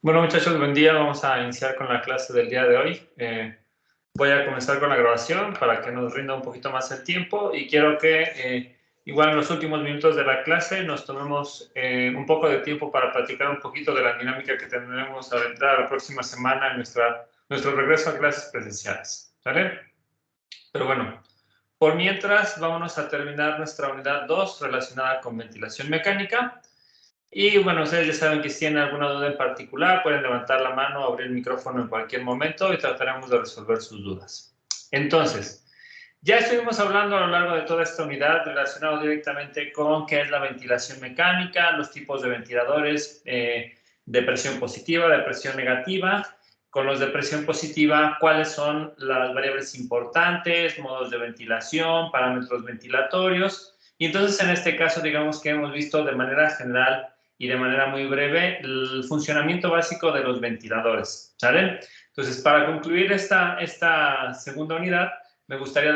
Bueno, muchachos, buen día. Vamos a iniciar con la clase del día de hoy. Voy a comenzar con la grabación para que nos rinda un poquito más el tiempo y quiero que igual en los últimos minutos de la clase nos tomemos un poco de tiempo para platicar un poquito de la dinámica que tendremos al entrar la próxima semana en nuestro regreso a clases presenciales. ¿Vale? Pero bueno, por mientras vámonos a terminar nuestra unidad 2 relacionada con ventilación mecánica. Y bueno, ustedes ya saben que si tienen alguna duda en particular, pueden levantar la mano, abrir el micrófono en cualquier momento y trataremos de resolver sus dudas. Entonces, ya estuvimos hablando a lo largo de toda esta unidad relacionado directamente con qué es la ventilación mecánica, los tipos de ventiladores de presión positiva, de presión negativa. Con los de presión positiva, cuáles son las variables importantes, modos de ventilación, parámetros ventilatorios. Y entonces, en este caso, digamos que hemos visto de manera general y de manera muy breve el funcionamiento básico de los ventiladores, ¿sale? Entonces, para concluir esta segunda unidad, me gustaría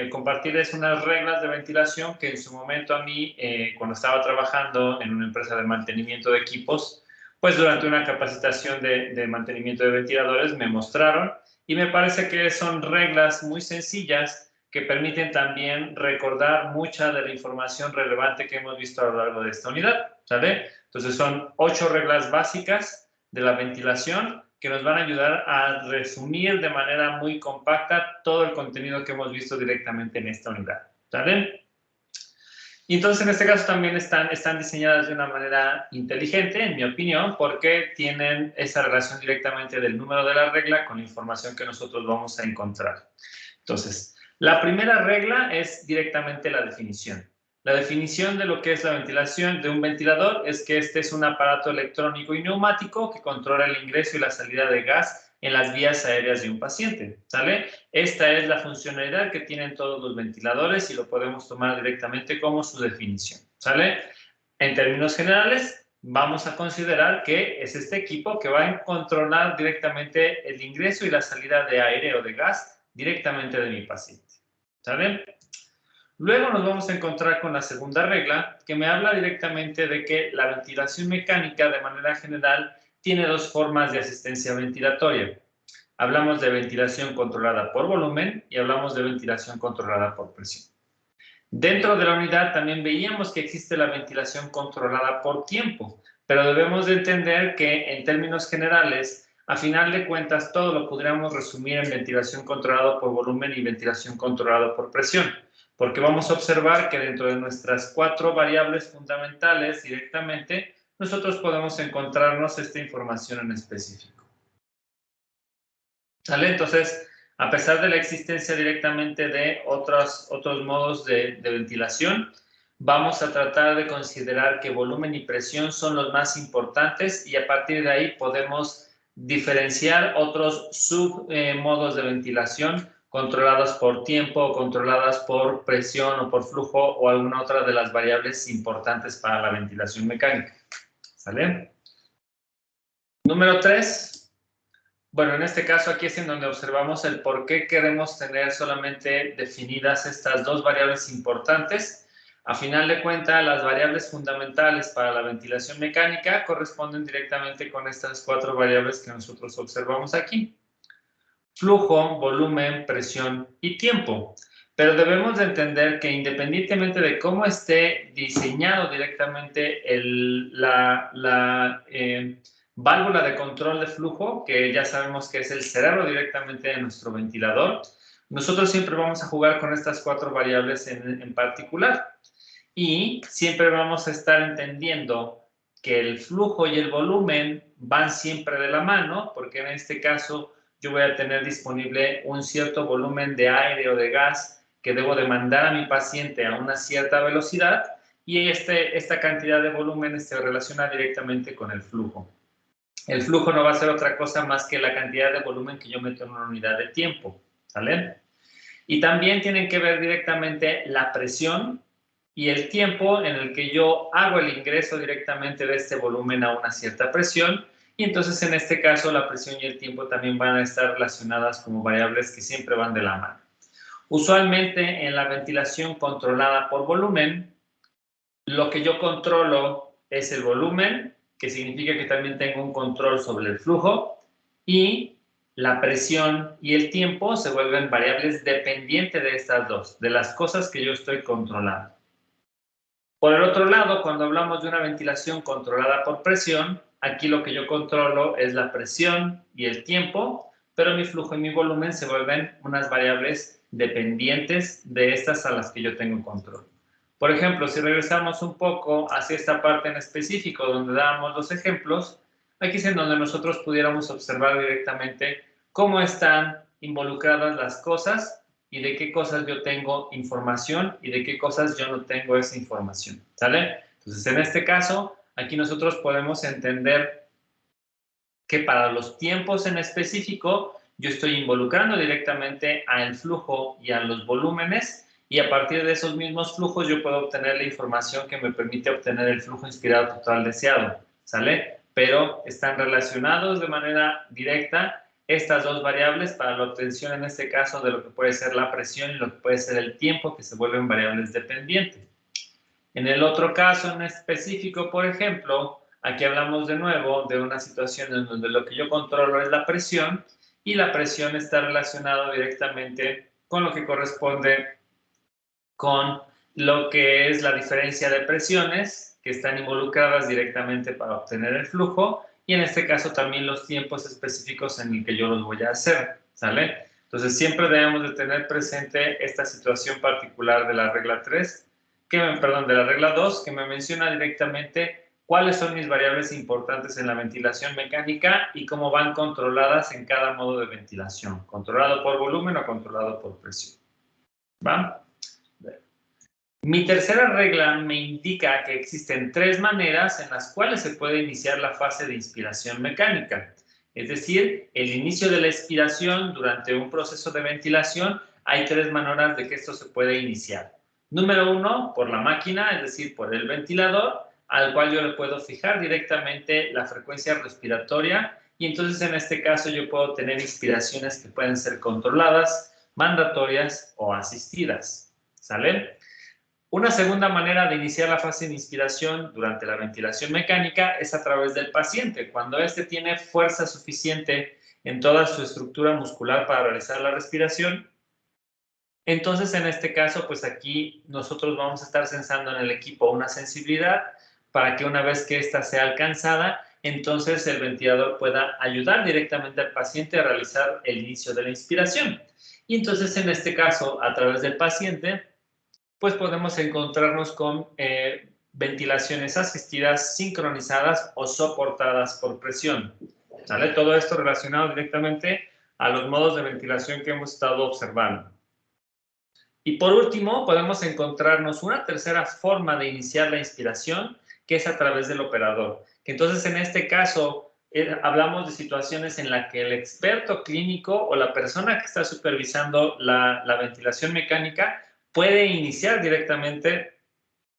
compartirles unas reglas de ventilación que en su momento a mí, cuando estaba trabajando en una empresa de mantenimiento de equipos, pues durante una capacitación de mantenimiento de ventiladores me mostraron y me parece que son reglas muy sencillas que permiten también recordar mucha de la información relevante que hemos visto a lo largo de esta unidad, ¿sale? Entonces son 8 reglas básicas de la ventilación que nos van a ayudar a resumir de manera muy compacta todo el contenido que hemos visto directamente en esta unidad, ¿sale? Y entonces en este caso también están diseñadas de una manera inteligente, en mi opinión, porque tienen esa relación directamente del número de la regla con la información que nosotros vamos a encontrar. Entonces, la primera regla es directamente la definición. La definición de lo que es la ventilación de un ventilador es que este es un aparato electrónico y neumático que controla el ingreso y la salida de gas en las vías aéreas de un paciente, ¿sale? Esta es la funcionalidad que tienen todos los ventiladores y lo podemos tomar directamente como su definición, ¿sale? En términos generales, vamos a considerar que es este equipo que va a controlar directamente el ingreso y la salida de aire o de gas directamente de mi paciente, ¿sale? Luego nos vamos a encontrar con la segunda regla, que me habla directamente de que la ventilación mecánica, de manera general, tiene dos formas de asistencia ventilatoria. Hablamos de ventilación controlada por volumen y hablamos de ventilación controlada por presión. Dentro de la unidad también veíamos que existe la ventilación controlada por tiempo, pero debemos de entender que en términos generales, a final de cuentas, todo lo podríamos resumir en ventilación controlada por volumen y ventilación controlada por presión, porque vamos a observar que dentro de nuestras 4 variables fundamentales directamente, nosotros podemos encontrarnos esta información en específico. ¿Sale? Entonces, a pesar de la existencia directamente de otros modos de ventilación, vamos a tratar de considerar que volumen y presión son los más importantes y a partir de ahí podemos diferenciar otros submodos de ventilación controlados por tiempo, o controladas por presión o por flujo o alguna otra de las variables importantes para la ventilación mecánica. ¿Sale? Número 3. Bueno, en este caso aquí es en donde observamos el por qué queremos tener solamente definidas estas dos variables importantes. A final de cuentas, las variables fundamentales para la ventilación mecánica corresponden directamente con estas 4 variables que nosotros observamos aquí. Flujo, volumen, presión y tiempo. Pero debemos de entender que independientemente de cómo esté diseñado directamente válvula de control de flujo, que ya sabemos que es el cerebro directamente de nuestro ventilador, nosotros siempre vamos a jugar con estas 4 variables en particular. Y siempre vamos a estar entendiendo que el flujo y el volumen van siempre de la mano, porque en este caso yo voy a tener disponible un cierto volumen de aire o de gas que debo de mandar a mi paciente a una cierta velocidad y esta cantidad de volumen se relaciona directamente con el flujo. El flujo no va a ser otra cosa más que la cantidad de volumen que yo meto en una unidad de tiempo, ¿sale? Y también tienen que ver directamente la presión y el tiempo en el que yo hago el ingreso directamente de este volumen a una cierta presión. Y entonces en este caso la presión y el tiempo también van a estar relacionadas como variables que siempre van de la mano. Usualmente en la ventilación controlada por volumen, lo que yo controlo es el volumen, que significa que también tengo un control sobre el flujo, y la presión y el tiempo se vuelven variables dependientes de estas dos, de las cosas que yo estoy controlando. Por el otro lado, cuando hablamos de una ventilación controlada por presión, aquí lo que yo controlo es la presión y el tiempo, pero mi flujo y mi volumen se vuelven unas variables dependientes de estas a las que yo tengo control. Por ejemplo, si regresamos un poco hacia esta parte en específico donde dábamos los ejemplos, aquí es en donde nosotros pudiéramos observar directamente cómo están involucradas las cosas y de qué cosas yo tengo información y de qué cosas yo no tengo esa información, ¿sale? Entonces, en este caso, aquí nosotros podemos entender que para los tiempos en específico, yo estoy involucrando directamente al flujo y a los volúmenes, y a partir de esos mismos flujos yo puedo obtener la información que me permite obtener el flujo inspirado total deseado, ¿sale? Pero están relacionados de manera directa estas dos variables para la obtención, en este caso, de lo que puede ser la presión y lo que puede ser el tiempo, que se vuelven variables dependientes. En el otro caso en específico, por ejemplo, aquí hablamos de nuevo de una situación en donde lo que yo controlo es la presión, y la presión está relacionada directamente con lo que corresponde con lo que es la diferencia de presiones que están involucradas directamente para obtener el flujo, y en este caso también los tiempos específicos en el que yo los voy a hacer, ¿sale? Entonces siempre debemos de tener presente esta situación particular de la regla 3, de la regla 2, que me menciona directamente cuáles son mis variables importantes en la ventilación mecánica y cómo van controladas en cada modo de ventilación, controlado por volumen o controlado por presión. ¿Va? Mi tercera regla me indica que existen 3 maneras en las cuales se puede iniciar la fase de inspiración mecánica. Es decir, el inicio de la expiración durante un proceso de ventilación, hay 3 maneras de que esto se puede iniciar. Número 1, por la máquina, es decir, por el ventilador, al cual yo le puedo fijar directamente la frecuencia respiratoria, y entonces en este caso yo puedo tener inspiraciones que pueden ser controladas, mandatorias o asistidas. ¿Sale? Una segunda manera de iniciar la fase de inspiración durante la ventilación mecánica es a través del paciente. Cuando éste tiene fuerza suficiente en toda su estructura muscular para realizar la respiración, entonces en este caso, pues aquí nosotros vamos a estar sensando en el equipo una sensibilidad para que una vez que ésta sea alcanzada, entonces el ventilador pueda ayudar directamente al paciente a realizar el inicio de la inspiración. Y entonces en este caso, a través del paciente, pues podemos encontrarnos con ventilaciones asistidas, sincronizadas o soportadas por presión. ¿Sale? Todo esto relacionado directamente a los modos de ventilación que hemos estado observando. Y por último, podemos encontrarnos una tercera forma de iniciar la inspiración, que es a través del operador. Que entonces, en este caso, hablamos de situaciones en las que el experto clínico o la persona que está supervisando la ventilación mecánica puede iniciar directamente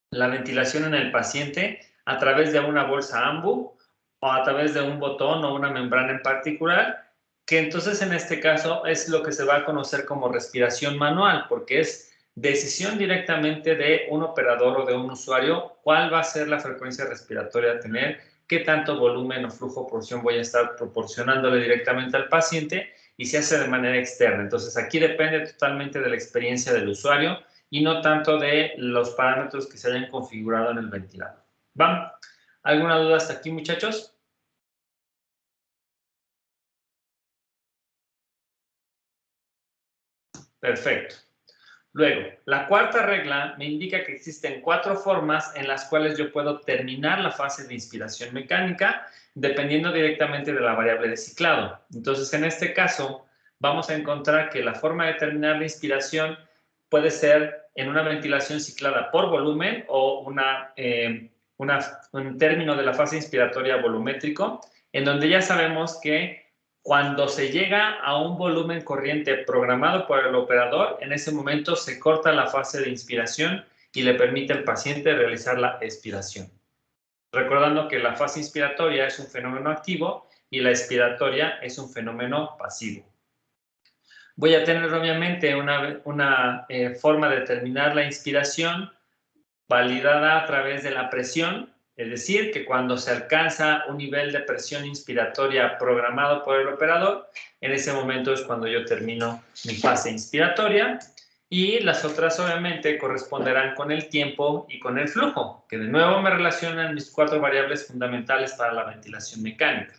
la ventilación en el paciente a través de una bolsa AMBU o a través de un botón o una membrana en particular, que entonces en este caso es lo que se va a conocer como respiración manual, porque es decisión directamente de un operador o de un usuario cuál va a ser la frecuencia respiratoria a tener, qué tanto volumen o flujo o porción voy a estar proporcionándole directamente al paciente, y se hace de manera externa. Entonces aquí depende totalmente de la experiencia del usuario y no tanto de los parámetros que se hayan configurado en el ventilador. ¿Va? ¿Alguna duda hasta aquí, muchachos? Perfecto. Luego, la cuarta regla me indica que existen 4 formas en las cuales yo puedo terminar la fase de inspiración mecánica, dependiendo directamente de la variable de ciclado. Entonces, en este caso, vamos a encontrar que la forma de terminar la inspiración puede ser en una ventilación ciclada por volumen o un término de la fase inspiratoria volumétrico, en donde ya sabemos que cuando se llega a un volumen corriente programado por el operador, en ese momento se corta la fase de inspiración y le permite al paciente realizar la expiración. Recordando que la fase inspiratoria es un fenómeno activo y la expiratoria es un fenómeno pasivo. Voy a tener obviamente una forma de determinar la inspiración validada a través de la presión, es decir, que cuando se alcanza un nivel de presión inspiratoria programado por el operador, en ese momento es cuando yo termino mi fase inspiratoria, y las otras obviamente corresponderán con el tiempo y con el flujo, que de nuevo me relacionan mis 4 variables fundamentales para la ventilación mecánica.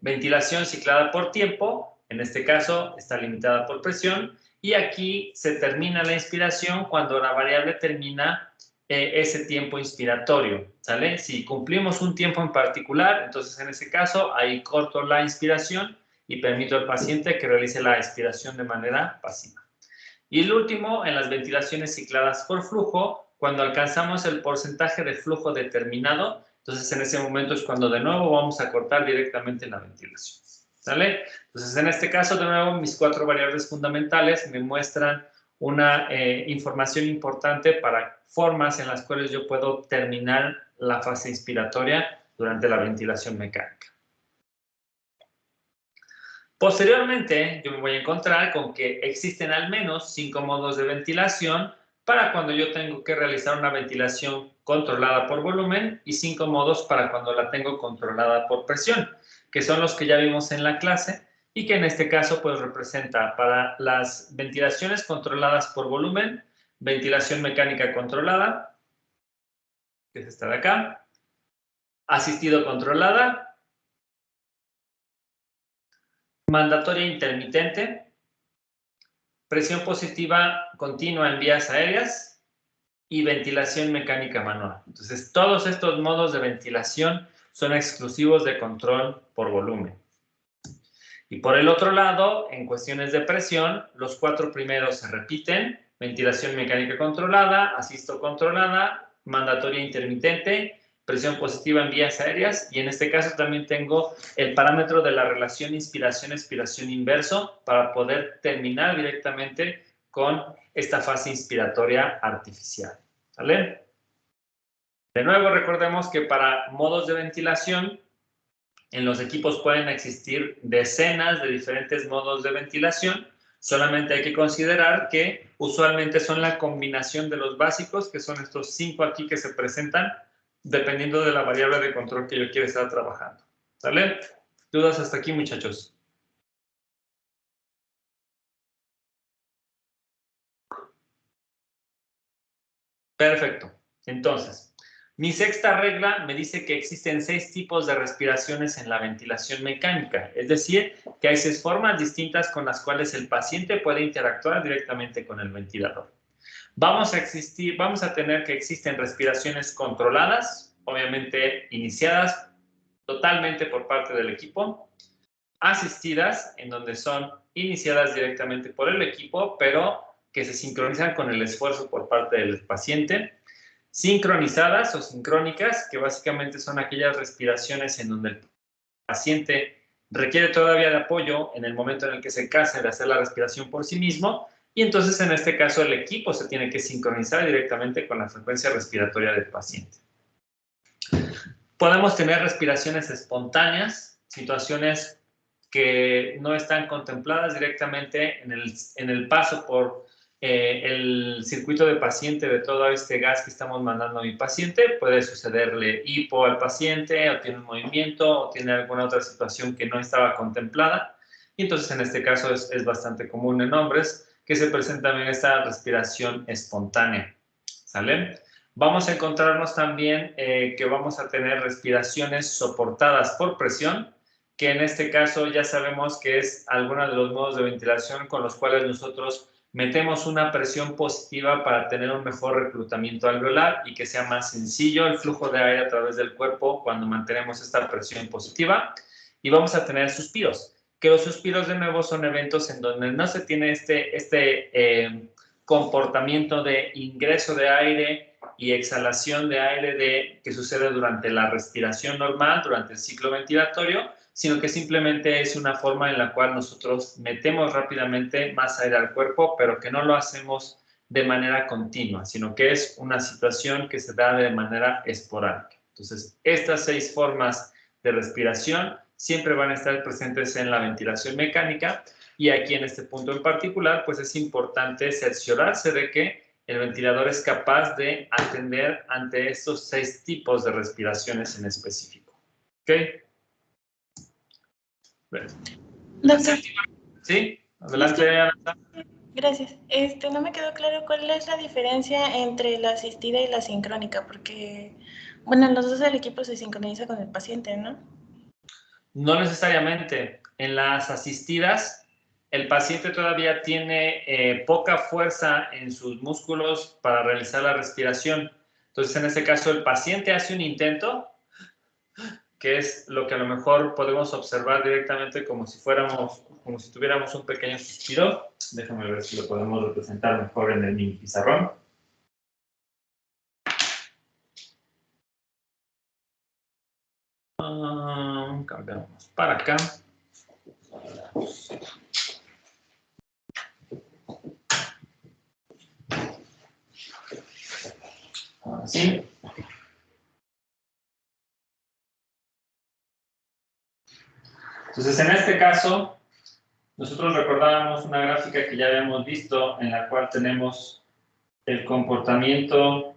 Ventilación ciclada por tiempo, en este caso está limitada por presión, y aquí se termina la inspiración cuando la variable termina ese tiempo inspiratorio, ¿sale? Si cumplimos un tiempo en particular, entonces en ese caso ahí corto la inspiración y permito al paciente que realice la expiración de manera pasiva. Y el último, en las ventilaciones cicladas por flujo, cuando alcanzamos el porcentaje de flujo determinado, entonces en ese momento es cuando de nuevo vamos a cortar directamente la ventilación, ¿sale? Entonces en este caso, de nuevo, mis 4 variables fundamentales me muestran una información importante para formas en las cuales yo puedo terminar la fase inspiratoria durante la ventilación mecánica. Posteriormente, yo me voy a encontrar con que existen al menos 5 modos de ventilación para cuando yo tengo que realizar una ventilación controlada por volumen y 5 modos para cuando la tengo controlada por presión, que son los que ya vimos en la clase y que en este caso pues representa para las ventilaciones controladas por volumen, ventilación mecánica controlada, que es esta de acá, asistido controlada, mandatoria intermitente, presión positiva continua en vías aéreas y ventilación mecánica manual. Entonces, todos estos modos de ventilación son exclusivos de control por volumen. Y por el otro lado, en cuestiones de presión, los 4 primeros se repiten: ventilación mecánica controlada, asisto controlada, mandatoria intermitente, presión positiva en vías aéreas, y en este caso también tengo el parámetro de la relación inspiración-expiración inverso para poder terminar directamente con esta fase inspiratoria artificial, ¿vale? De nuevo, recordemos que para modos de ventilación, en los equipos pueden existir decenas de diferentes modos de ventilación. Solamente hay que considerar que usualmente son la combinación de los básicos, que son estos 5 aquí que se presentan, dependiendo de la variable de control que yo quiera estar trabajando. ¿Sale? ¿Dudas hasta aquí, muchachos? Perfecto. Entonces, mi sexta regla me dice que existen 6 tipos de respiraciones en la ventilación mecánica, es decir, que hay 6 formas distintas con las cuales el paciente puede interactuar directamente con el ventilador. Vamos a tener que existen respiraciones controladas, obviamente iniciadas totalmente por parte del equipo, asistidas, en donde son iniciadas directamente por el equipo, pero que se sincronizan con el esfuerzo por parte del paciente, sincronizadas o sincrónicas, que básicamente son aquellas respiraciones en donde el paciente requiere todavía de apoyo en el momento en el que se cansa de hacer la respiración por sí mismo, y entonces en este caso el equipo se tiene que sincronizar directamente con la frecuencia respiratoria del paciente. Podemos tener respiraciones espontáneas, situaciones que no están contempladas directamente en el paso por el circuito de paciente de todo este gas que estamos mandando a mi paciente. Puede sucederle hipo al paciente, o tiene un movimiento, o tiene alguna otra situación que no estaba contemplada. Y entonces en este caso es bastante común en hombres que se presenta también esta respiración espontánea. ¿Sale? Vamos a encontrarnos también que vamos a tener respiraciones soportadas por presión, que en este caso ya sabemos que es alguno de los modos de ventilación con los cuales nosotros metemos una presión positiva para tener un mejor reclutamiento alveolar y que sea más sencillo el flujo de aire a través del cuerpo cuando mantenemos esta presión positiva. Y vamos a tener suspiros, que los suspiros de nuevo son eventos en donde no se tiene este comportamiento de ingreso de aire y exhalación de aire que sucede durante la respiración normal, durante el ciclo ventilatorio, sino que simplemente es una forma en la cual nosotros metemos rápidamente más aire al cuerpo, pero que no lo hacemos de manera continua, sino que es una situación que se da de manera esporádica. Entonces, estas 6 formas de respiración siempre van a estar presentes en la ventilación mecánica, Y aquí en este punto en particular, pues es importante cerciorarse de que el ventilador es capaz de atender ante estos 6 tipos de respiraciones en específico. ¿Ok? Doctor. Sí, adelante, Ana. Gracias. No me quedó claro cuál es la diferencia entre la asistida y la sincrónica, porque, bueno, los dos del equipo se sincroniza con el paciente, ¿no? No necesariamente. En las asistidas, el paciente todavía tiene poca fuerza en sus músculos para realizar la respiración. Entonces, en este caso, el paciente hace un intento, que es lo que a lo mejor podemos observar directamente como si tuviéramos un pequeño suspiro. Déjame ver si lo podemos representar mejor en el mini pizarrón. Cambiamos para acá. Así. Entonces, en este caso, nosotros recordábamos una gráfica que ya habíamos visto en la cual tenemos el comportamiento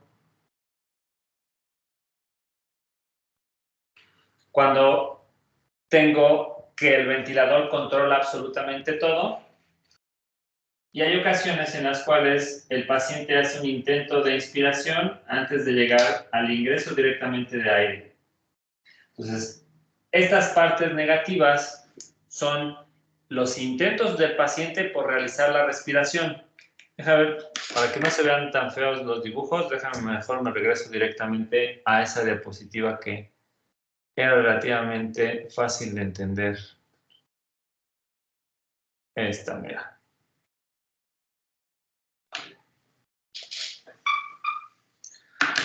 cuando tengo que el ventilador controla absolutamente todo. Y hay ocasiones en las cuales el paciente hace un intento de inspiración antes de llegar al ingreso directamente de aire. Entonces, estas partes negativas son los intentos del paciente por realizar la respiración. Déjame ver, para que no se vean tan feos los dibujos, déjame mejor me regreso directamente a esa diapositiva que era relativamente fácil de entender. Esta, mira.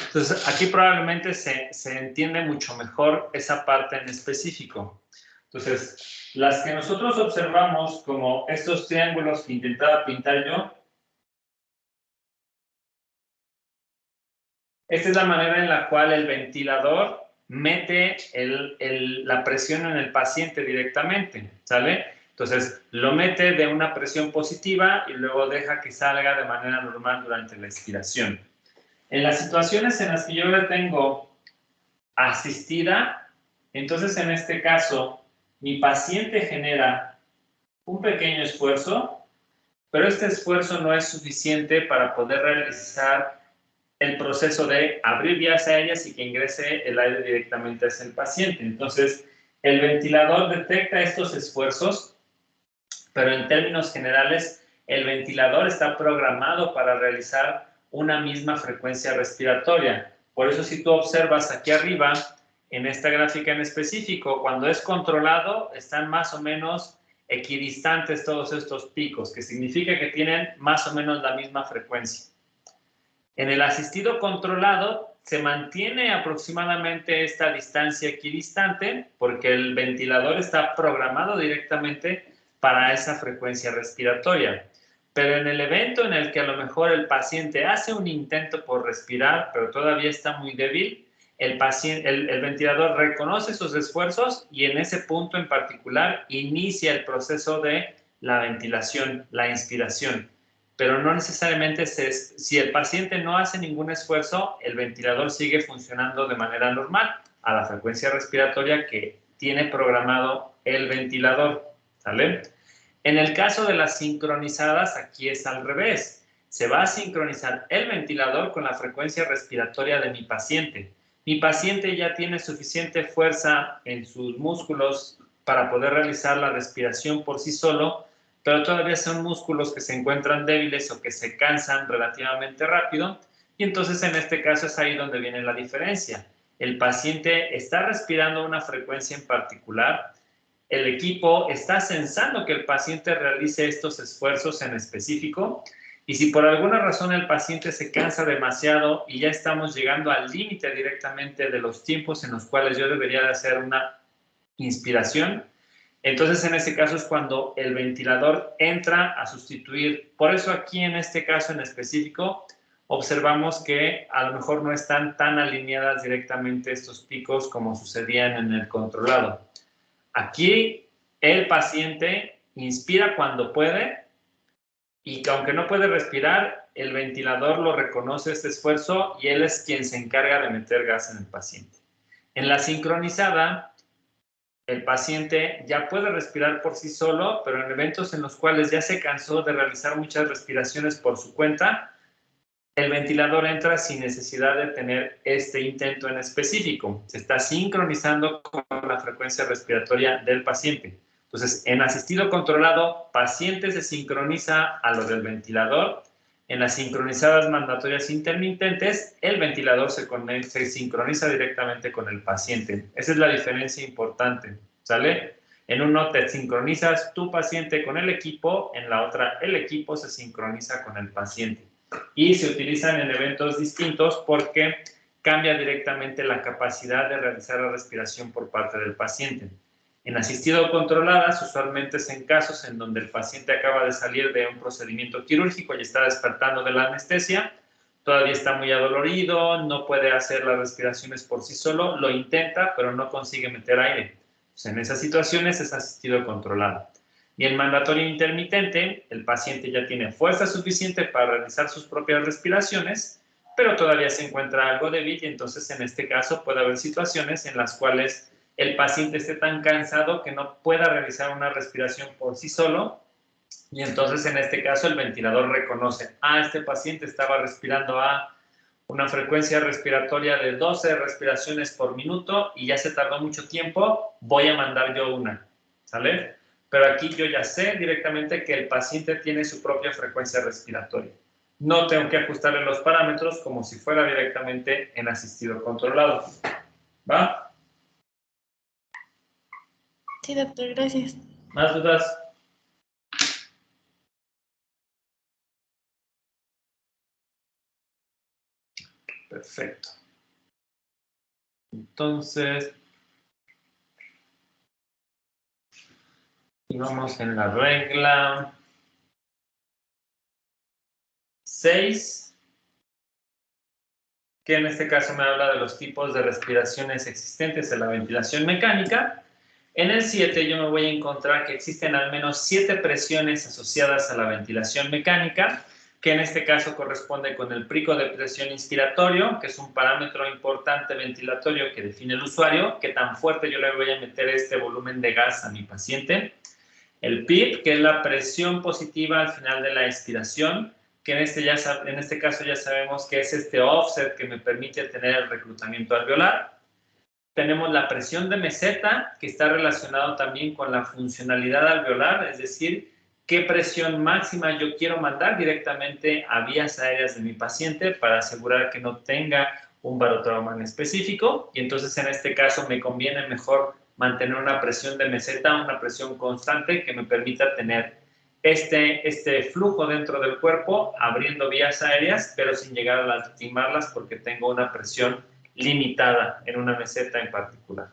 Entonces, aquí probablemente se entiende mucho mejor esa parte en específico. Entonces, las que nosotros observamos como estos triángulos que intentaba pintar yo, esta es la manera en la cual el ventilador mete la presión en el paciente directamente, ¿sale? Entonces, lo mete de una presión positiva y luego deja que salga de manera normal durante la expiración. En las situaciones en las que yo la tengo asistida, entonces en este caso, mi paciente genera un pequeño esfuerzo, pero este esfuerzo no es suficiente para poder realizar el proceso de abrir vías aéreas y que ingrese el aire directamente hacia el paciente. Entonces, el ventilador detecta estos esfuerzos, pero en términos generales, el ventilador está programado para realizar una misma frecuencia respiratoria. Por eso, si tú observas aquí arriba, en esta gráfica en específico, cuando es controlado, están más o menos equidistantes todos estos picos, que significa que tienen más o menos la misma frecuencia. En el asistido controlado se mantiene aproximadamente esta distancia equidistante porque el ventilador está programado directamente para esa frecuencia respiratoria. Pero en el evento en el que a lo mejor el paciente hace un intento por respirar, pero todavía está muy débil, el ventilador reconoce sus esfuerzos y en ese punto en particular inicia el proceso de la ventilación, la inspiración. Pero no necesariamente si el paciente no hace ningún esfuerzo, el ventilador sigue funcionando de manera normal a la frecuencia respiratoria que tiene programado el ventilador, ¿sale? En el caso de las sincronizadas, aquí es al revés. Se va a sincronizar el ventilador con la frecuencia respiratoria de mi paciente. Mi paciente ya tiene suficiente fuerza en sus músculos para poder realizar la respiración por sí solo, pero todavía son músculos que se encuentran débiles o que se cansan relativamente rápido, y entonces en este caso es ahí donde viene la diferencia. El paciente está respirando a una frecuencia en particular, el equipo está censando que el paciente realice estos esfuerzos en específico, y si por alguna razón el paciente se cansa demasiado y ya estamos llegando al límite directamente de los tiempos en los cuales yo debería de hacer una inspiración, entonces en ese caso es cuando el ventilador entra a sustituir. Por eso aquí en este caso en específico observamos que a lo mejor no están tan alineadas directamente estos picos como sucedían en el controlado. Aquí el paciente inspira cuando puede y que aunque no puede respirar, el ventilador lo reconoce este esfuerzo y él es quien se encarga de meter gas en el paciente. En la sincronizada, el paciente ya puede respirar por sí solo, pero en eventos en los cuales ya se cansó de realizar muchas respiraciones por su cuenta, el ventilador entra sin necesidad de tener este intento en específico. Se está sincronizando con la frecuencia respiratoria del paciente. Entonces, en asistido controlado, paciente se sincroniza a lo del ventilador. En las sincronizadas mandatorias intermitentes, el ventilador se sincroniza directamente con el paciente. Esa es la diferencia importante, ¿sale? En uno te sincronizas tu paciente con el equipo, en la otra el equipo se sincroniza con el paciente. Y se utilizan en eventos distintos porque cambia directamente la capacidad de realizar la respiración por parte del paciente. En asistido controladas, usualmente es en casos en donde el paciente acaba de salir de un procedimiento quirúrgico y está despertando de la anestesia, todavía está muy adolorido, no puede hacer las respiraciones por sí solo, lo intenta, pero no consigue meter aire. Pues en esas situaciones es asistido controlado. Y en mandatorio intermitente, el paciente ya tiene fuerza suficiente para realizar sus propias respiraciones, pero todavía se encuentra algo débil y entonces en este caso puede haber situaciones en las cuales el paciente esté tan cansado que no pueda realizar una respiración por sí solo y entonces en este caso el ventilador reconoce, este paciente estaba respirando a una frecuencia respiratoria de 12 respiraciones por minuto y ya se tardó mucho tiempo, voy a mandar yo una, ¿sale? Pero aquí yo ya sé directamente que el paciente tiene su propia frecuencia respiratoria. No tengo que ajustarle los parámetros como si fuera directamente en asistido controlado. ¿Va? Sí, doctor, gracias. ¿Más dudas? Perfecto. Entonces, y vamos en la regla 6, que en este caso me habla de los tipos de respiraciones existentes en la ventilación mecánica. En el 7 yo me voy a encontrar que existen al menos 7 presiones asociadas a la ventilación mecánica, que en este caso corresponde con el pico de presión inspiratorio, que es un parámetro importante ventilatorio que define el usuario, qué tan fuerte yo le voy a meter este volumen de gas a mi paciente. El PIP, que es la presión positiva al final de la expiración, que en este caso ya sabemos que es este offset que me permite tener el reclutamiento alveolar. Tenemos la presión de meseta, que está relacionado también con la funcionalidad alveolar, es decir, qué presión máxima yo quiero mandar directamente a vías aéreas de mi paciente para asegurar que no tenga un barotrauma en específico. Y entonces en este caso me conviene mejor mantener una presión de meseta, una presión constante que me permita tener este flujo dentro del cuerpo, abriendo vías aéreas, pero sin llegar a lastimarlas porque tengo una presión limitada en una meseta en particular.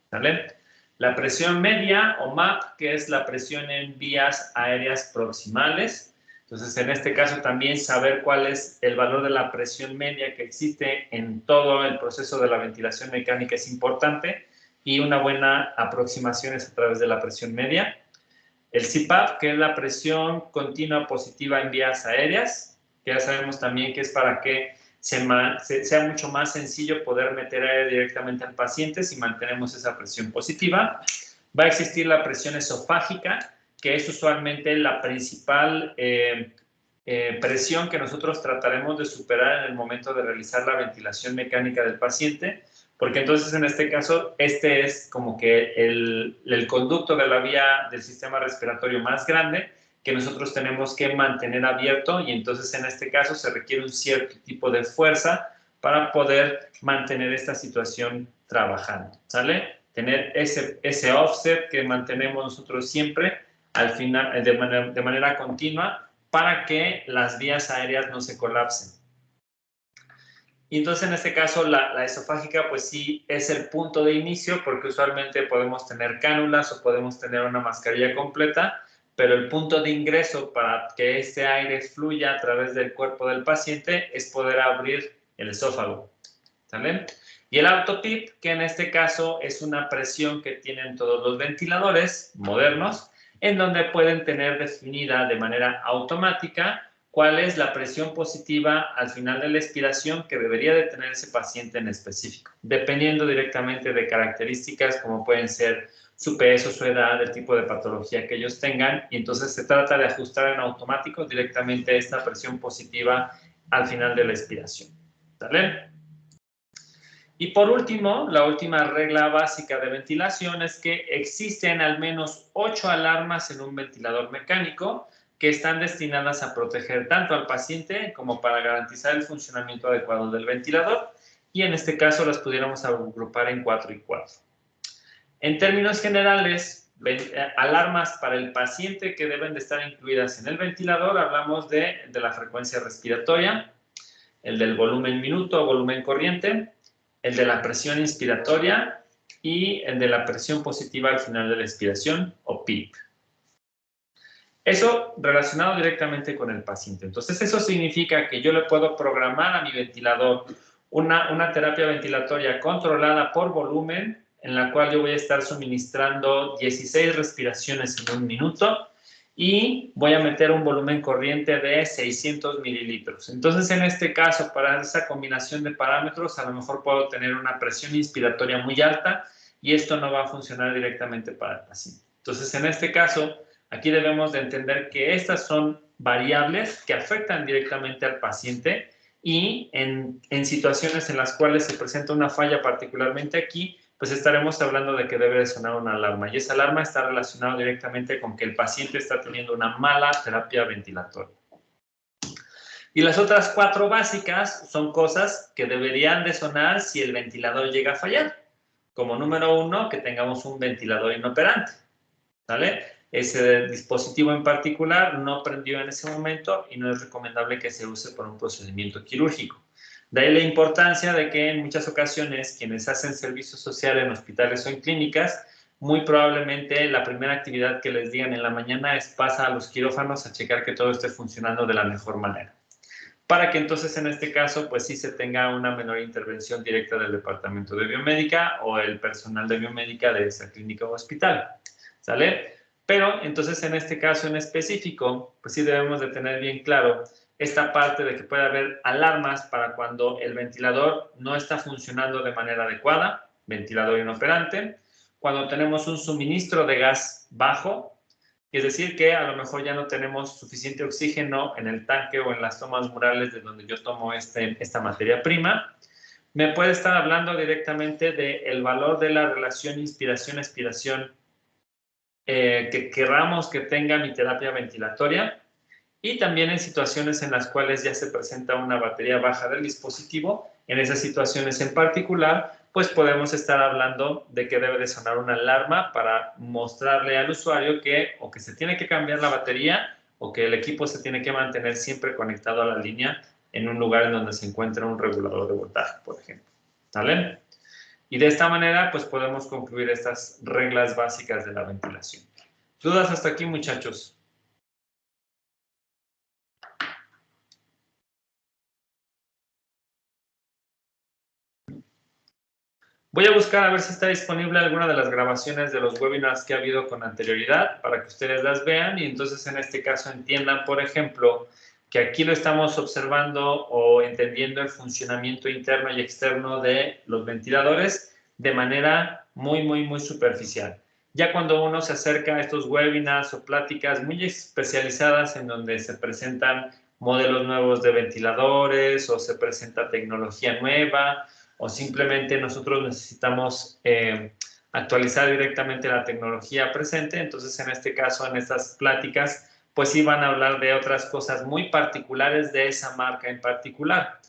¿Vale? La presión media o MAP, que es la presión en vías aéreas proximales. Entonces, en este caso también saber cuál es el valor de la presión media que existe en todo el proceso de la ventilación mecánica es importante y una buena aproximación es a través de la presión media. El CPAP, que es la presión continua positiva en vías aéreas, que ya sabemos también que es para que sea mucho más sencillo poder meter aire directamente al paciente si mantenemos esa presión positiva. Va a existir la presión esofágica, que es usualmente la principal presión que nosotros trataremos de superar en el momento de realizar la ventilación mecánica del paciente, porque entonces en este caso este es como que el conducto de la vía del sistema respiratorio más grande que nosotros tenemos que mantener abierto y entonces en este caso se requiere un cierto tipo de fuerza para poder mantener esta situación trabajando, ¿sale? Tener ese offset que mantenemos nosotros siempre al final de manera continua para que las vías aéreas no se colapsen. Y entonces en este caso la esofágica pues sí es el punto de inicio porque usualmente podemos tener cánulas o podemos tener una mascarilla completa, pero el punto de ingreso para que este aire fluya a través del cuerpo del paciente es poder abrir el esófago, ¿sale? Y el auto-PIP, que en este caso es una presión que tienen todos los ventiladores modernos, en donde pueden tener definida de manera automática cuál es la presión positiva al final de la expiración que debería de tener ese paciente en específico, dependiendo directamente de características como pueden ser su peso, su edad, el tipo de patología que ellos tengan, y entonces se trata de ajustar en automático directamente esta presión positiva al final de la expiración. ¿Vale? Y por último, la última regla básica de ventilación es que existen al menos 8 alarmas en un ventilador mecánico que están destinadas a proteger tanto al paciente como para garantizar el funcionamiento adecuado del ventilador, y en este caso las pudiéramos agrupar en 4 y 4. En términos generales, alarmas para el paciente que deben de estar incluidas en el ventilador, hablamos de la frecuencia respiratoria, el del volumen minuto o volumen corriente, el de la presión inspiratoria y el de la presión positiva al final de la expiración o PIP. Eso relacionado directamente con el paciente. Entonces, eso significa que yo le puedo programar a mi ventilador una terapia ventilatoria controlada por volumen, en la cual yo voy a estar suministrando 16 respiraciones en un minuto y voy a meter un volumen corriente de 600 mililitros. Entonces, en este caso, para esa combinación de parámetros, a lo mejor puedo tener una presión inspiratoria muy alta y esto no va a funcionar directamente para el paciente. Entonces, en este caso, aquí debemos de entender que estas son variables que afectan directamente al paciente y en situaciones en las cuales se presenta una falla, particularmente aquí, pues estaremos hablando de que debe de sonar una alarma, y esa alarma está relacionada directamente con que el paciente está teniendo una mala terapia ventilatoria. Y las otras 4 básicas son cosas que deberían de sonar si el ventilador llega a fallar. Como número 1, que tengamos un ventilador inoperante, ¿vale? Ese dispositivo en particular no prendió en ese momento y no es recomendable que se use por un procedimiento quirúrgico. De ahí la importancia de que en muchas ocasiones quienes hacen servicio social en hospitales o en clínicas, muy probablemente la primera actividad que les digan en la mañana es pasa a los quirófanos a checar que todo esté funcionando de la mejor manera. Para que entonces en este caso pues sí se tenga una menor intervención directa del departamento de biomédica o el personal de biomédica de esa clínica o hospital. ¿Sale? Pero entonces en este caso en específico, pues sí debemos de tener bien claro esta parte de que puede haber alarmas para cuando el ventilador no está funcionando de manera adecuada, ventilador inoperante, cuando tenemos un suministro de gas bajo, es decir, que a lo mejor ya no tenemos suficiente oxígeno en el tanque o en las tomas murales de donde yo tomo esta materia prima. Me puede estar hablando directamente del valor de la relación inspiración-expiración que queramos que tenga mi terapia ventilatoria, y también en situaciones en las cuales ya se presenta una batería baja del dispositivo. En esas situaciones en particular, pues podemos estar hablando de que debe de sonar una alarma para mostrarle al usuario que o que se tiene que cambiar la batería o que el equipo se tiene que mantener siempre conectado a la línea en un lugar en donde se encuentra un regulador de voltaje, por ejemplo. ¿Vale? Y de esta manera, pues podemos concluir estas reglas básicas de la ventilación. ¿Dudas hasta aquí, muchachos? Voy a buscar a ver si está disponible alguna de las grabaciones de los webinars que ha habido con anterioridad para que ustedes las vean y entonces en este caso entiendan, por ejemplo, que aquí lo estamos observando o entendiendo el funcionamiento interno y externo de los ventiladores de manera muy superficial. Ya cuando uno se acerca a estos webinars o pláticas muy especializadas en donde se presentan modelos nuevos de ventiladores o se presenta tecnología nueva, o simplemente nosotros necesitamos actualizar directamente la tecnología presente, entonces en este caso, en estas pláticas, pues sí van a hablar de otras cosas muy particulares de esa marca en particular.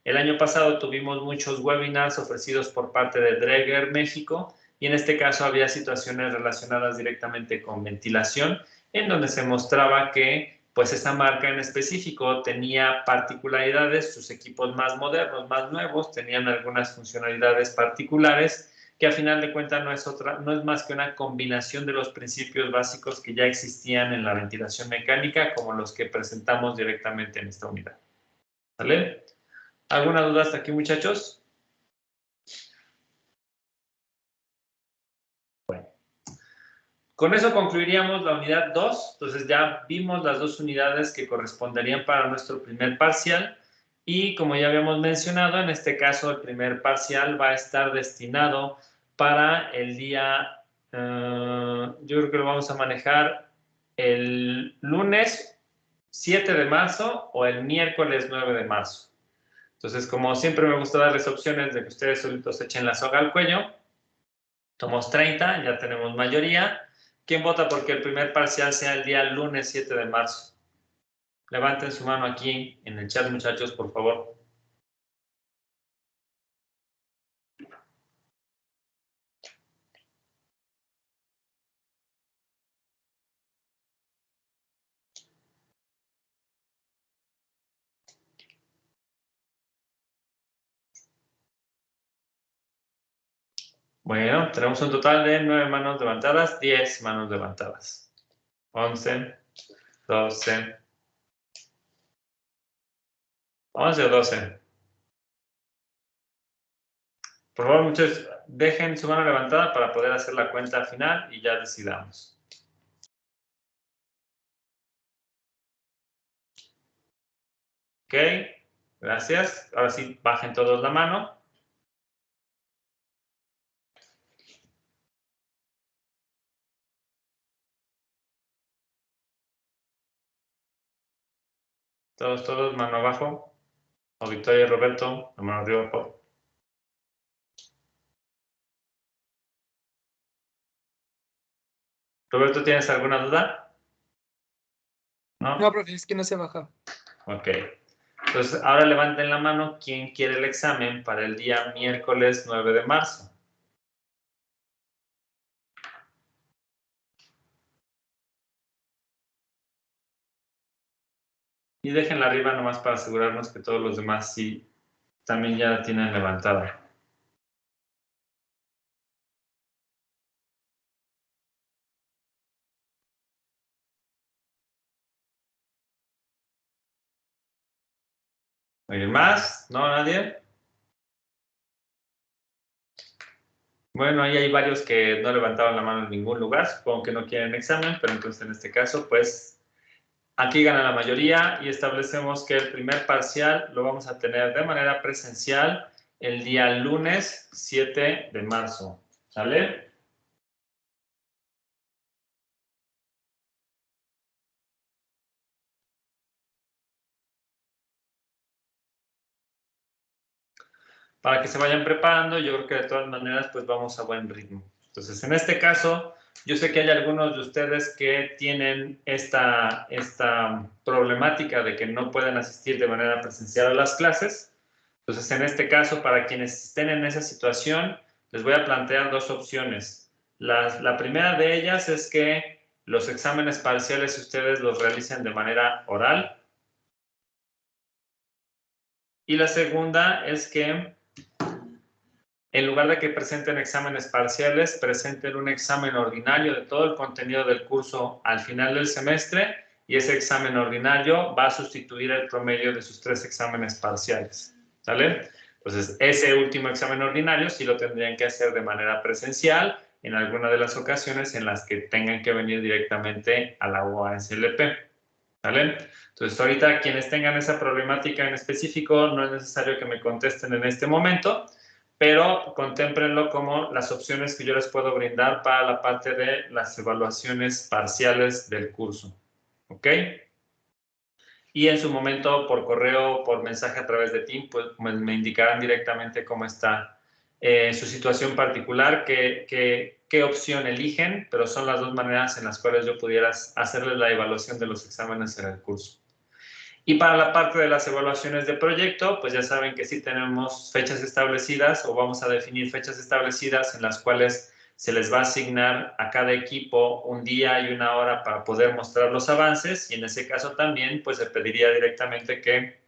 El año pasado tuvimos muchos webinars ofrecidos por parte de Dräger México y en este caso había situaciones relacionadas directamente con ventilación, en donde se mostraba que pues esta marca en específico tenía particularidades, sus equipos más modernos, más nuevos, tenían algunas funcionalidades particulares que a final de cuentas no es más que una combinación de los principios básicos que ya existían en la ventilación mecánica, como los que presentamos directamente en esta unidad. ¿Vale? ¿Alguna duda hasta aquí, muchachos? Bueno. Con eso concluiríamos la unidad 2. Entonces ya vimos las 2 unidades que corresponderían para nuestro primer parcial. Y como ya habíamos mencionado, en este caso el primer parcial va a estar destinado para el día, yo creo que lo vamos a manejar el lunes 7 de marzo o el miércoles 9 de marzo. Entonces, como siempre me gusta darles opciones de que ustedes solitos echen la soga al cuello. Somos 30, ya tenemos mayoría. ¿Quién vota porque el primer parcial sea el día lunes 7 de marzo? Levanten su mano aquí en el chat, muchachos, por favor. Bueno, tenemos un total de 9 manos levantadas, 10 manos levantadas. 11, 12, 11 o 12. Por favor, muchachos, dejen su mano levantada para poder hacer la cuenta final y ya decidamos. Ok, gracias. Ahora sí, bajen todos la mano. Todos, mano abajo. O Victoria y Roberto, la mano arriba, por favor. Roberto, ¿tienes alguna duda? ¿No? No, profe, es que no se baja. Ok. Entonces, ahora levanten la mano quién quiere el examen para el día miércoles 9 de marzo. Y déjenla arriba nomás para asegurarnos que todos los demás sí también ya la tienen levantada. ¿Alguien más? ¿No? ¿Nadie? Bueno, ahí hay varios que no levantaban la mano en ningún lugar. Supongo que no quieren examen, pero entonces en este caso, pues, aquí gana la mayoría y establecemos que el primer parcial lo vamos a tener de manera presencial el día lunes 7 de marzo. ¿Sale? Para que se vayan preparando, yo creo que de todas maneras pues vamos a buen ritmo. Entonces, en este caso, yo sé que hay algunos de ustedes que tienen esta problemática de que no pueden asistir de manera presencial a las clases. Entonces, en este caso, para quienes estén en esa situación, les voy a plantear 2 opciones. La primera de ellas es que los exámenes parciales ustedes los realicen de manera oral. Y la segunda es que en lugar de que presenten exámenes parciales, presenten un examen ordinario de todo el contenido del curso al final del semestre y ese examen ordinario va a sustituir el promedio de sus 3 exámenes parciales. ¿Sale? Entonces, ese último examen ordinario sí lo tendrían que hacer de manera presencial en alguna de las ocasiones en las que tengan que venir directamente a la UASLP. ¿Sale? Entonces, ahorita quienes tengan esa problemática en específico, no es necesario que me contesten en este momento, pero contémplenlo como las opciones que yo les puedo brindar para la parte de las evaluaciones parciales del curso. ¿Ok? Y en su momento, por correo, por mensaje a través de Teams, pues me indicarán directamente cómo está su situación particular, qué opción eligen, pero son las 2 maneras en las cuales yo pudiera hacerles la evaluación de los exámenes en el curso. Y para la parte de las evaluaciones de proyecto, pues ya saben que sí tenemos fechas establecidas o vamos a definir fechas establecidas en las cuales se les va a asignar a cada equipo un día y una hora para poder mostrar los avances y en ese caso también pues se pediría directamente que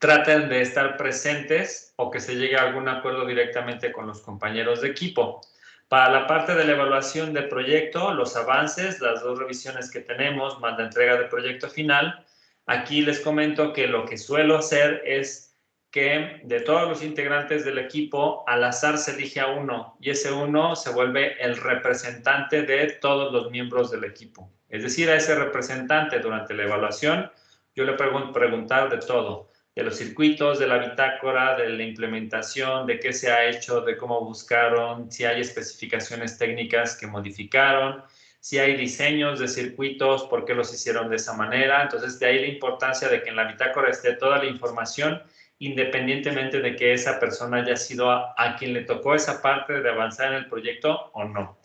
traten de estar presentes o que se llegue a algún acuerdo directamente con los compañeros de equipo. Para la parte de la evaluación de proyecto, los avances, las 2 revisiones que tenemos, más la entrega de proyecto final, aquí les comento que lo que suelo hacer es que de todos los integrantes del equipo, al azar se elige a uno y ese uno se vuelve el representante de todos los miembros del equipo. Es decir, a ese representante durante la evaluación yo le preguntar de todo, de los circuitos, de la bitácora, de la implementación, de qué se ha hecho, de cómo buscaron, si hay especificaciones técnicas que modificaron, si hay diseños de circuitos, por qué los hicieron de esa manera. Entonces, de ahí la importancia de que en la bitácora esté toda la información, independientemente de que esa persona haya sido a quien le tocó esa parte de avanzar en el proyecto o no.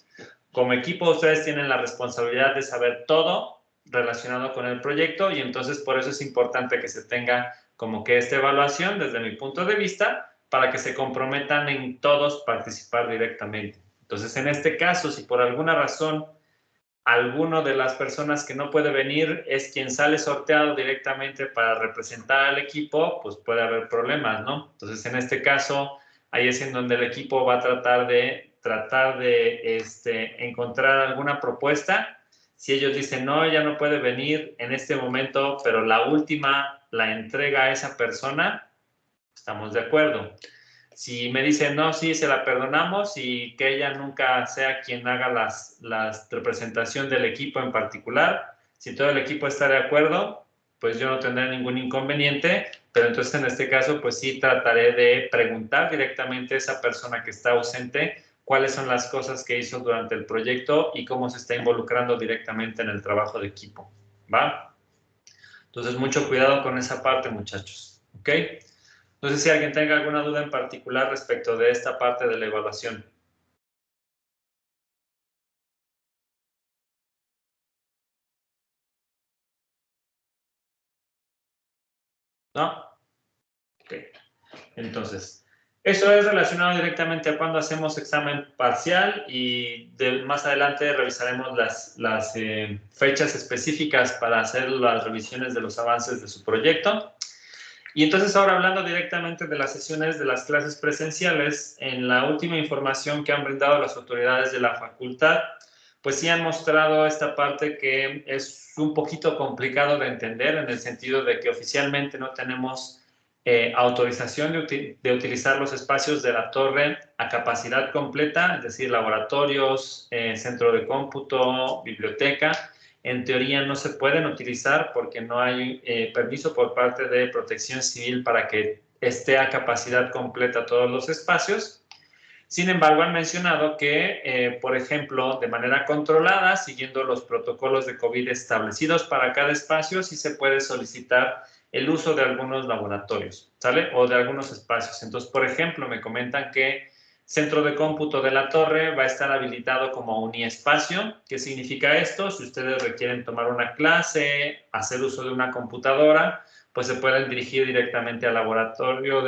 Como equipo, ustedes tienen la responsabilidad de saber todo relacionado con el proyecto y entonces por eso es importante que se tenga como que esta evaluación desde mi punto de vista para que se comprometan en todos participar directamente. Entonces, en este caso, si por alguna razón alguno de las personas que no puede venir es quien sale sorteado directamente para representar al equipo, pues puede haber problemas, ¿no? Entonces, en este caso, ahí es en donde el equipo va a tratar de encontrar alguna propuesta. Si ellos dicen, no, ella no puede venir en este momento, pero la última la entrega a esa persona, estamos de acuerdo. Si me dicen, no, sí, se la perdonamos y que ella nunca sea quien haga la representación del equipo en particular, si todo el equipo está de acuerdo, pues yo no tendré ningún inconveniente, pero entonces en este caso, pues sí trataré de preguntar directamente a esa persona que está ausente cuáles son las cosas que hizo durante el proyecto y cómo se está involucrando directamente en el trabajo de equipo, ¿va? Entonces, mucho cuidado con esa parte, muchachos, ¿ok? No sé si alguien tenga alguna duda en particular respecto de esta parte de la evaluación. ¿No? Ok. Entonces, eso es relacionado directamente a cuando hacemos examen parcial y más adelante revisaremos las fechas específicas para hacer las revisiones de los avances de su proyecto. Y entonces ahora hablando directamente de las sesiones de las clases presenciales, en la última información que han brindado las autoridades de la facultad, pues sí han mostrado esta parte que es un poquito complicado de entender en el sentido de que oficialmente no tenemos autorización de utilizar los espacios de la torre a capacidad completa, es decir, laboratorios, centro de cómputo, biblioteca. En teoría no se pueden utilizar porque no hay permiso por parte de Protección Civil para que esté a capacidad completa todos los espacios. Sin embargo, han mencionado que, por ejemplo, de manera controlada, siguiendo los protocolos de COVID establecidos para cada espacio, sí se puede solicitar el uso de algunos laboratorios, ¿sale? O de algunos espacios. Entonces, por ejemplo, me comentan que Centro de Cómputo de la Torre va a estar habilitado como uniespacio. ¿Qué significa esto? Si ustedes requieren tomar una clase, hacer uso de una computadora, pues se pueden dirigir directamente al laboratorio,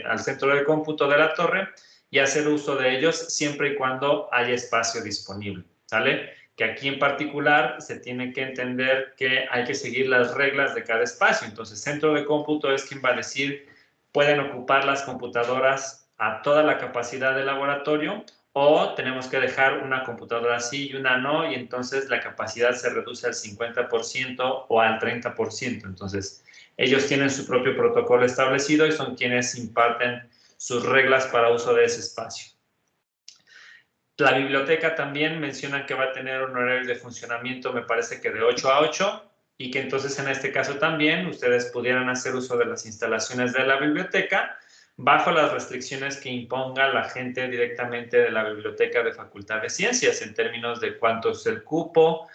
al Centro de Cómputo de la Torre y hacer uso de ellos siempre y cuando haya espacio disponible, ¿sale? Que aquí en particular se tiene que entender que hay que seguir las reglas de cada espacio. Entonces, Centro de Cómputo es quien va a decir, pueden ocupar las computadoras a toda la capacidad del laboratorio o tenemos que dejar una computadora sí y una no y entonces la capacidad se reduce al 50% o al 30%. Entonces, ellos tienen su propio protocolo establecido y son quienes imparten sus reglas para uso de ese espacio. La biblioteca también menciona que va a tener un horario de funcionamiento, me parece que de 8 a 8, y que entonces en este caso también ustedes pudieran hacer uso de las instalaciones de la biblioteca bajo las restricciones que imponga la gente directamente de la Biblioteca de Facultad de Ciencias en términos de cuánto es el cupo,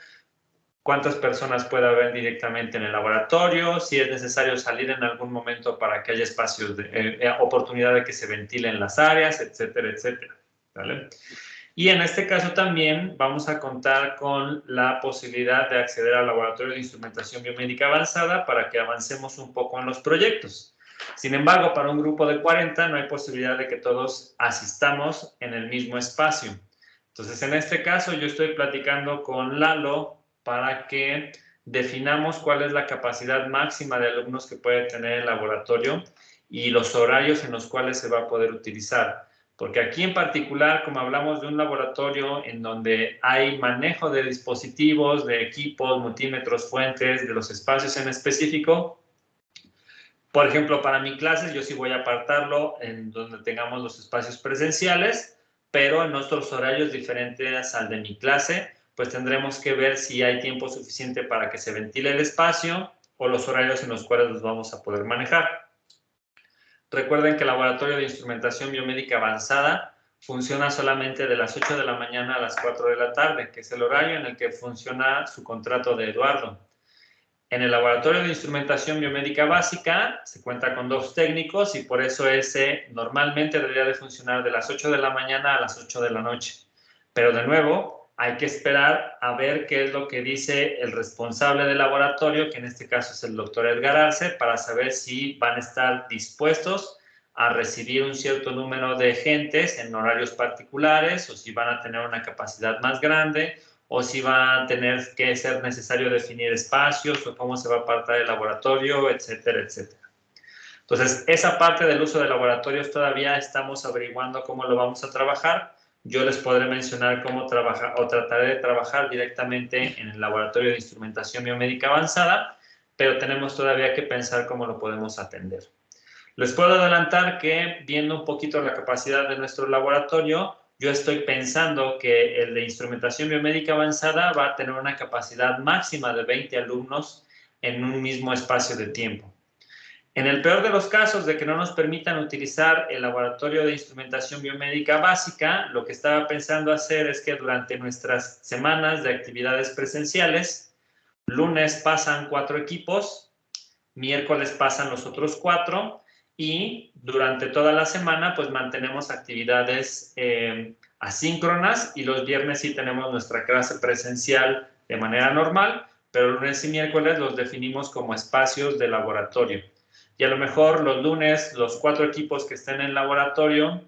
cuántas personas puede haber directamente en el laboratorio, si es necesario salir en algún momento para que haya espacios de oportunidad de que se ventilen las áreas, etcétera, etcétera. ¿Vale? Y en este caso también vamos a contar con la posibilidad de acceder al laboratorio de instrumentación biomédica avanzada para que avancemos un poco en los proyectos. Sin embargo, para un grupo de 40 no hay posibilidad de que todos asistamos en el mismo espacio. Entonces, en este caso, yo estoy platicando con Lalo para que definamos cuál es la capacidad máxima de alumnos que puede tener el laboratorio y los horarios en los cuales se va a poder utilizar. Porque aquí en particular, como hablamos de un laboratorio en donde hay manejo de dispositivos, de equipos, multímetros, fuentes, de los espacios en específico, Por ejemplo, para mi clase yo sí voy a apartarlo en donde tengamos los espacios presenciales, pero en nuestros horarios diferentes al de mi clase, pues tendremos que ver si hay tiempo suficiente para que se ventile el espacio o los horarios en los cuales los vamos a poder manejar. Recuerden que el Laboratorio de Instrumentación Biomédica Avanzada funciona solamente de las 8 de la mañana a las 4 de la tarde, que es el horario en el que funciona su contrato de Eduardo. En el Laboratorio de Instrumentación Biomédica Básica se cuenta con 2 técnicos y por eso ese normalmente debería de funcionar de las 8 de la mañana a las 8 de la noche. Pero de nuevo, hay que esperar a ver qué es lo que dice el responsable del laboratorio, que en este caso es el doctor Edgar Arce, para saber si van a estar dispuestos a recibir un cierto número de gentes en horarios particulares o si van a tener una capacidad más grande o si va a tener que ser necesario definir espacios o cómo se va a apartar el laboratorio, etcétera, etcétera. Entonces, esa parte del uso de laboratorios todavía estamos averiguando cómo lo vamos a trabajar. Yo les podré mencionar cómo trabajar o trataré de trabajar directamente en el Laboratorio de Instrumentación Biomédica Avanzada, pero tenemos todavía que pensar cómo lo podemos atender. Les puedo adelantar que, viendo un poquito la capacidad de nuestro laboratorio, yo estoy pensando que el de Instrumentación Biomédica Avanzada va a tener una capacidad máxima de 20 alumnos en un mismo espacio de tiempo. En el peor de los casos de que no nos permitan utilizar el Laboratorio de Instrumentación Biomédica Básica, lo que estaba pensando hacer es que durante nuestras semanas de actividades presenciales, lunes pasan 4 equipos, miércoles pasan los otros 4 y durante toda la semana pues mantenemos actividades asíncronas y los viernes sí tenemos nuestra clase presencial de manera normal, pero lunes y miércoles los definimos como espacios de laboratorio. Y a lo mejor los lunes, los 4 equipos que estén en laboratorio,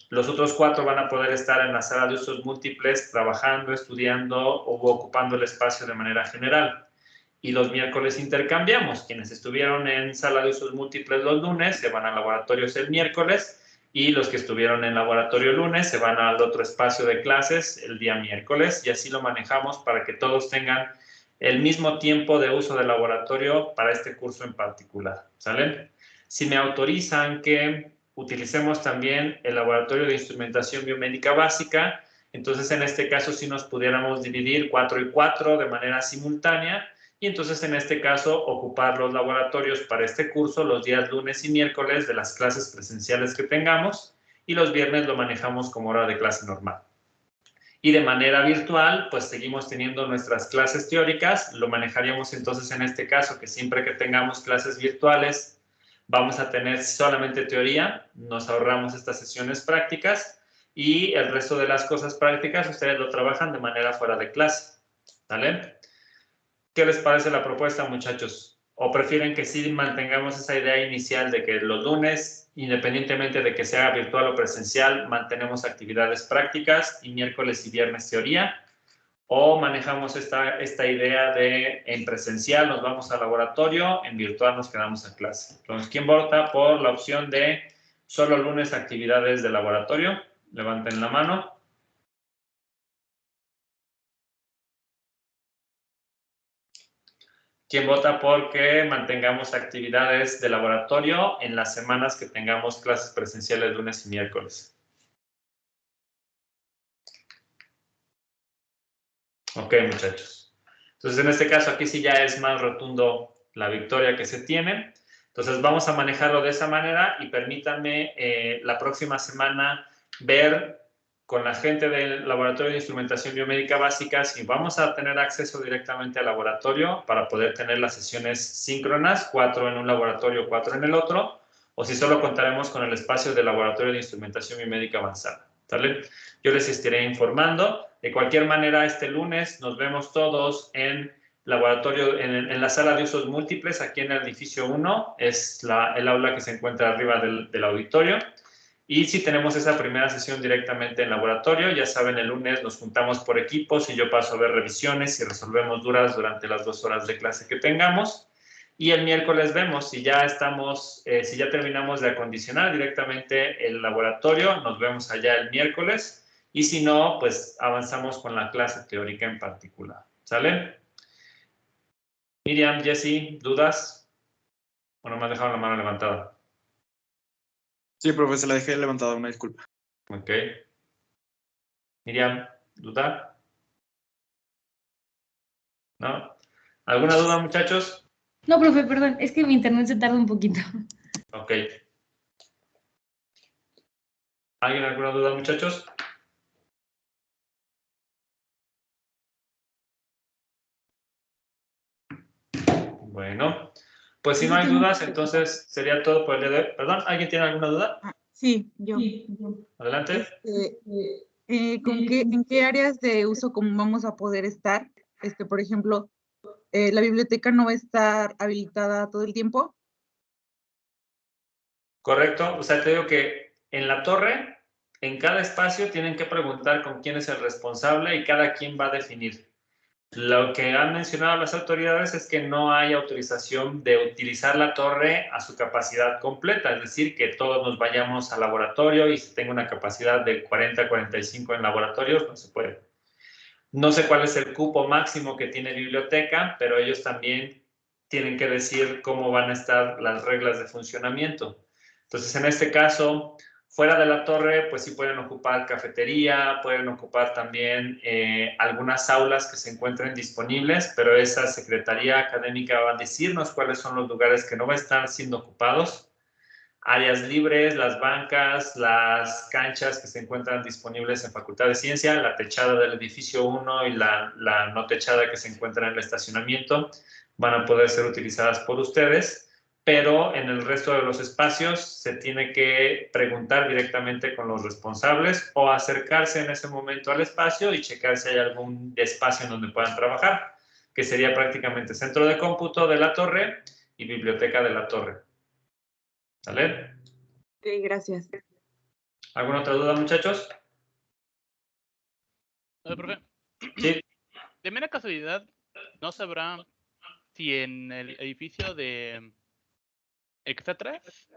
los otros 4 van a poder estar en la sala de usos múltiples trabajando, estudiando o ocupando el espacio de manera general. Y los miércoles intercambiamos. Quienes estuvieron en sala de usos múltiples los lunes se van a laboratorios el miércoles y los que estuvieron en laboratorio lunes se van al otro espacio de clases el día miércoles y así lo manejamos para que todos tengan el mismo tiempo de uso del laboratorio para este curso en particular. ¿Sale? Si me autorizan que utilicemos también el Laboratorio de Instrumentación Biomédica Básica, entonces en este caso sí nos pudiéramos dividir 4 y 4 de manera simultánea y entonces en este caso ocupar los laboratorios para este curso los días lunes y miércoles de las clases presenciales que tengamos y los viernes lo manejamos como hora de clase normal. Y de manera virtual, pues seguimos teniendo nuestras clases teóricas, lo manejaríamos entonces en este caso que siempre que tengamos clases virtuales vamos a tener solamente teoría, nos ahorramos estas sesiones prácticas y el resto de las cosas prácticas ustedes lo trabajan de manera fuera de clase, ¿vale? ¿Qué les parece la propuesta, muchachos? ¿O prefieren que sí mantengamos esa idea inicial de que los lunes, independientemente de que sea virtual o presencial, mantenemos actividades prácticas y miércoles y viernes teoría? ¿O manejamos esta idea de en presencial nos vamos al laboratorio, en virtual nos quedamos en clase? Entonces, ¿quién vota por la opción de solo lunes actividades de laboratorio? Levanten la mano. ¿Quién vota por que mantengamos actividades de laboratorio en las semanas que tengamos clases presenciales lunes y miércoles? Ok, muchachos. Entonces, en este caso, aquí sí ya es más rotundo la victoria que se tiene. Entonces, vamos a manejarlo de esa manera y permítanme la próxima semana ver con la gente del Laboratorio de Instrumentación Biomédica Básica si vamos a tener acceso directamente al laboratorio para poder tener las sesiones síncronas, 4 en un laboratorio, 4 en el otro, o si solo contaremos con el espacio del Laboratorio de Instrumentación Biomédica Avanzada. ¿Sale? Yo les estaré informando. De cualquier manera, este lunes nos vemos todos en laboratorio, en la sala de usos múltiples, aquí en el edificio 1, es el aula que se encuentra arriba del auditorio. Y si tenemos esa primera sesión directamente en laboratorio, ya saben, el lunes nos juntamos por equipos y yo paso a ver revisiones y resolvemos dudas durante las 2 horas de clase que tengamos. Y el miércoles vemos si ya si ya terminamos de acondicionar directamente el laboratorio, nos vemos allá el miércoles. Y si no, pues avanzamos con la clase teórica en particular. ¿Sale? Miriam, Jessy, ¿dudas? ¿O no me has dejado la mano levantada? Sí, profe, se la dejé levantada, una disculpa. Ok. Miriam, ¿duda? ¿No? ¿Alguna duda, muchachos? No, profe, perdón, es que mi internet se tarda un poquito. Ok. ¿Alguien alguna duda, muchachos? Bueno, pues si no hay dudas, entonces sería todo por el día de hoy. Perdón, ¿alguien tiene alguna duda? Sí, yo. Adelante. ¿En qué áreas de uso común vamos a poder estar? Por ejemplo, ¿la biblioteca no va a estar habilitada todo el tiempo? Correcto. O sea, te digo que en la torre, en cada espacio, tienen que preguntar con quién es el responsable y cada quien va a definir. Lo que han mencionado las autoridades es que no hay autorización de utilizar la torre a su capacidad completa, es decir, que todos nos vayamos al laboratorio y se tenga una capacidad de 40 a 45 en laboratorios, no se puede. No sé cuál es el cupo máximo que tiene biblioteca, pero ellos también tienen que decir cómo van a estar las reglas de funcionamiento. Entonces, en este caso, fuera de la torre, pues sí pueden ocupar cafetería, pueden ocupar también algunas aulas que se encuentren disponibles, pero esa secretaría académica va a decirnos cuáles son los lugares que no van a estar siendo ocupados. Áreas libres, las bancas, las canchas que se encuentran disponibles en Facultad de Ciencia, la techada del edificio 1 y la no techada que se encuentra en el estacionamiento van a poder ser utilizadas por ustedes, pero en el resto de los espacios se tiene que preguntar directamente con los responsables o acercarse en ese momento al espacio y checar si hay algún espacio en donde puedan trabajar, que sería prácticamente centro de cómputo de la torre y biblioteca de la torre. ¿Vale? Ok, gracias. ¿Alguna otra duda, muchachos? Profe. Sí. De mera casualidad, ¿no sabrá si en el edificio de el que está atrás,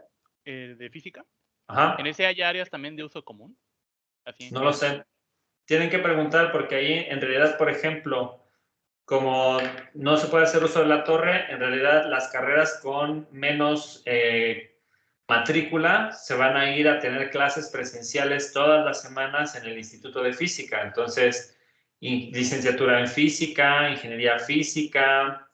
de física, Ajá. en ese hay áreas también de uso común? Así No lo sé. Tienen que preguntar porque ahí, en realidad, por ejemplo, como no se puede hacer uso de la torre, en realidad las carreras con menos matrícula se van a ir a tener clases presenciales todas las semanas en el Instituto de Física. Entonces, licenciatura en física, ingeniería física,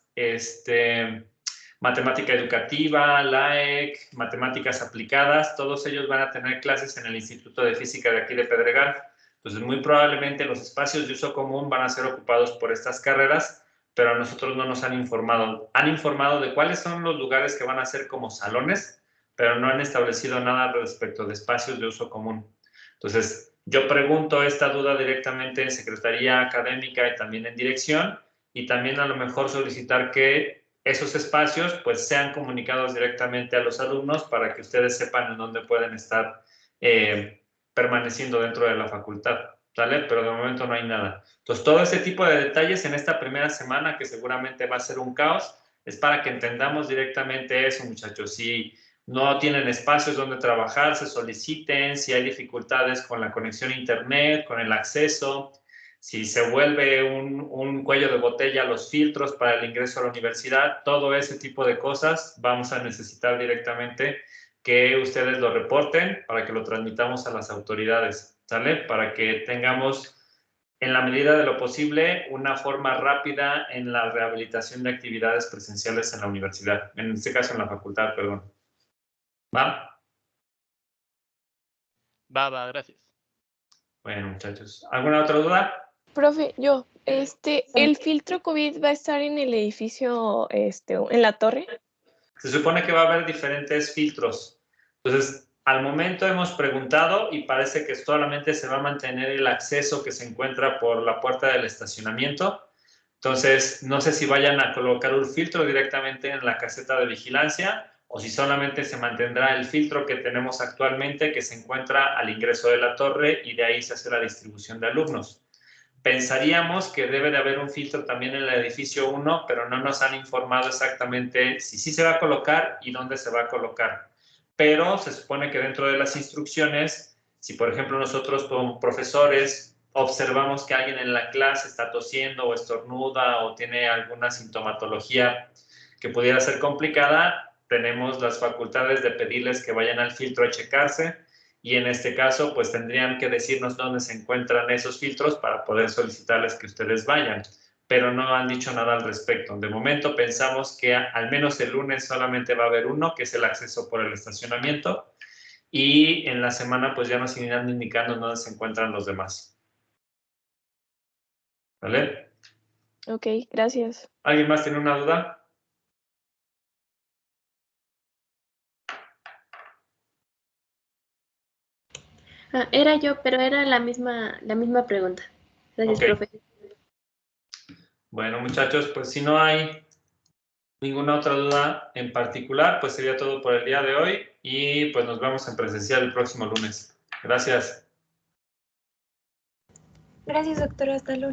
matemática educativa, LAEC, matemáticas aplicadas, todos ellos van a tener clases en el Instituto de Física de aquí de Pedregal. Entonces, muy probablemente los espacios de uso común van a ser ocupados por estas carreras, pero a nosotros no nos han informado. Han informado de cuáles son los lugares que van a ser como salones, pero no han establecido nada respecto de espacios de uso común. Entonces, yo pregunto esta duda directamente en Secretaría Académica y también en Dirección, y también a lo mejor solicitar que esos espacios pues sean comunicados directamente a los alumnos para que ustedes sepan en dónde pueden estar permaneciendo dentro de la facultad, ¿vale? Pero de momento no hay nada. Entonces, todo ese tipo de detalles en esta primera semana, que seguramente va a ser un caos, es para que entendamos directamente eso, muchachos. Si no tienen espacios donde trabajar, se soliciten. Si hay dificultades con la conexión a internet, con el acceso, si se vuelve un cuello de botella los filtros para el ingreso a la universidad, todo ese tipo de cosas vamos a necesitar directamente que ustedes lo reporten para que lo transmitamos a las autoridades, ¿sale? Para que tengamos, en la medida de lo posible, una forma rápida en la rehabilitación de actividades presenciales en la universidad, en este caso en la facultad, perdón. ¿Va? Va, gracias. Bueno, muchachos, ¿alguna otra duda? Profe, ¿el filtro COVID va a estar en el edificio, en la torre? Se supone que va a haber diferentes filtros. Entonces, al momento hemos preguntado y parece que solamente se va a mantener el acceso que se encuentra por la puerta del estacionamiento. Entonces, no sé si vayan a colocar un filtro directamente en la caseta de vigilancia o si solamente se mantendrá el filtro que tenemos actualmente que se encuentra al ingreso de la torre y de ahí se hace la distribución de alumnos. Pensaríamos que debe de haber un filtro también en el edificio 1, pero no nos han informado exactamente si sí se va a colocar y dónde se va a colocar. Pero se supone que dentro de las instrucciones, si por ejemplo nosotros como profesores observamos que alguien en la clase está tosiendo o estornuda o tiene alguna sintomatología que pudiera ser complicada, tenemos las facultades de pedirles que vayan al filtro a checarse, y en este caso, pues tendrían que decirnos dónde se encuentran esos filtros para poder solicitarles que ustedes vayan, pero no han dicho nada al respecto. De momento pensamos que al menos el lunes solamente va a haber uno, que es el acceso por el estacionamiento, y en la semana pues ya nos irán indicando dónde se encuentran los demás. ¿Vale? Ok, gracias. ¿Alguien más tiene una duda? Era yo, pero era la misma pregunta. Gracias, Ok. profe. Bueno, muchachos, pues si no hay ninguna otra duda en particular, pues sería todo por el día de hoy, y pues nos vemos en presencial el próximo lunes. Gracias. Gracias, doctora. Hasta luego.